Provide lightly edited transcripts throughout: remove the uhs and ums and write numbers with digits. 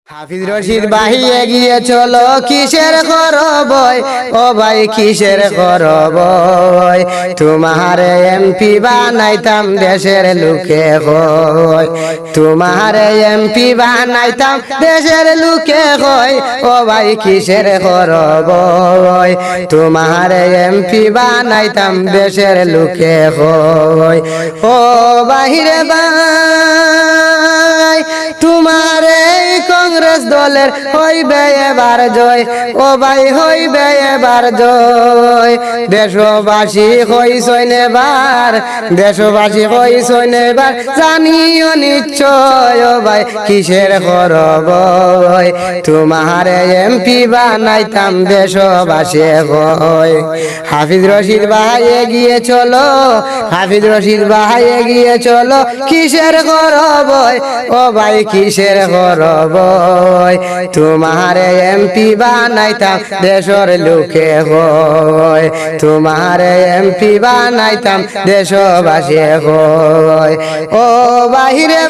হাফিজ রশিদ ভাই এগিয়ে চলো কিসের খরবই ও ভাই কিসের খরবই তোমার এমপি বানাইতাম দেশের লোকে কয় তোমার এমপি বানাইতাম দেশের লোকে কয় ও ভাই কিসের খরবই তোমার এমপি বানাইতাম দেশের লোকে কয় ও বাহিরে ভাই তোমার কংগ্রেস দলের হইবে এবার জয় ও ভাই হইবে এবার জয় দেশবাসী হইছইন এবার দেশবাসী হইছইন এবার জানিও নিশ্চয় ও ভাই কিসের খরবই তোমার এমপি বানাইতাম দেশবাসী হয় হাফিজ রশিদ ভাই এগিয়ে চলো হাফিজ রশিদ ভাই এগিয়ে চলো কিসের খরবই ও ভাই কিসের খরবই তোমার এমপি বানাইতাম দেশের লোকে হয় তোমার এমপি বানাইতাম দেশবাসী হয় ও বাহিরে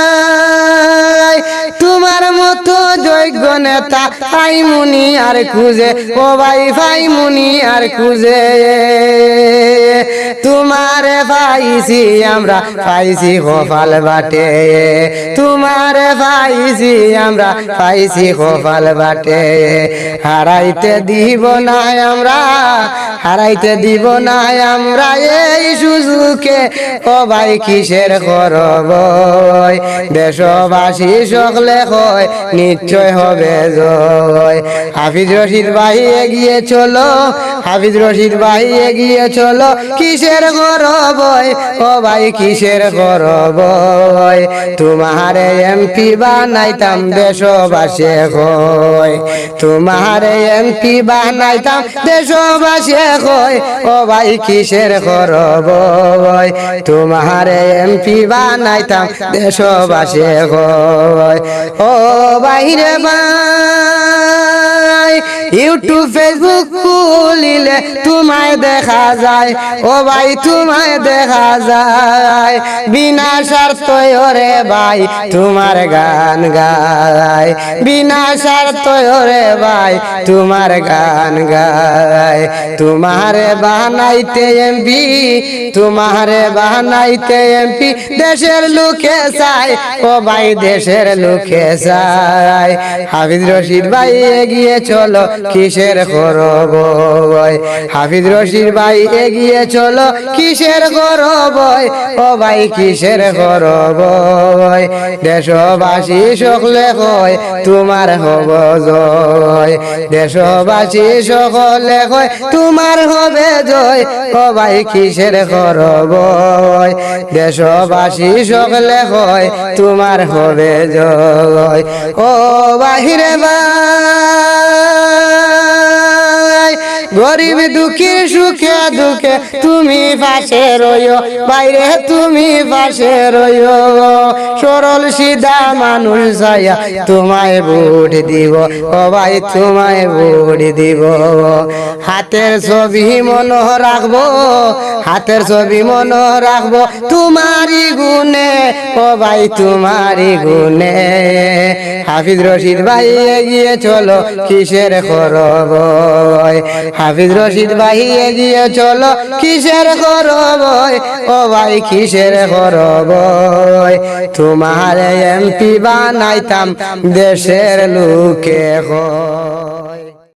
ভাই তোমার মতো যোগ্য নেতা ফাইমুনি আর খুঁজে ও ভাই ফাইমুনি আর খুঁজে তোমারে পাইছি আমরা পাইছি কপাল বাটে তোমারে পাইছি আমরা পাইছি কপাল বাটে হারাইতে দিব না আমরা হারাইতে দিব না আমরা এই সুযোগে ও ভাই কিসের খরবই দেশবাসী সকলে হয় নিশ্চয় হবে জয় হাফিজ রশিদ ভাই এগিয়ে চলো হাফিজ রশিদ ভাই এগিয়ে চলো কিসের খরবই ও ভাই কিসের খরবই তোমার এমপি বানাইতাম দেশবাসী হয় তোমার এমপি বানাইতাম দেশবাসী হয় ও ভাই কিসের খরবই তোমার এমপি বানাইতাম দেশবাসী হয় ও বাইরে ভাই ইউটিউব ফেসবুক খুলিলে তোমায় দেখা যায় ও ভাই তোমায় দেখা যায় বিনা স্বার্থ ওরে ভাই তোমার গান গায় বিনা স্বার্থ ওরে ভাই তোমার গান গায় তোমারে বানাইতে এমপি তোমারে বানাইতে এমপি দেশের লোকে চায় ও ভাই দেশের লোকে চায় হাফিজ রশিদ ভাই এগিয়ে চলো কিসের খরবই হাফিজ রশিদ ভাই এগিয়ে চলো কিসের খরবই ও ভাই কিসের খরবই দেশবাসী সকলে কয় তোমার হব জয় দেশবাসী সকলে কয় তোমার হবে জয় ও ভাই কিসের খরবই দেশবাসী সকলে কয় তোমার হবে জয় ও বাহিরে ভাই গরিব দুঃখীর সুখে দুঃখে তুমি পাশে রইও বাইরে তুমি পাশে রইও সরল সিধা মানুষ যাইয়া তোমায় ভোট দিব ও ভাই তোমায় ভোট দিব হাতের ছবি মনে রাখবো হাতের ছবি মনে রাখবো তোমারই গুণে ও ভাই তোমারই গুণে হাফিজ রশিদ ভাই এগিয়ে চলো কিসের খরবই হাফিজ রশিদ ভাই এগিয়ে চলো কিসের খরবই ও ভাই কিসের খরবই তোমার এমপি বানাইতাম দেশের লোকে হয়।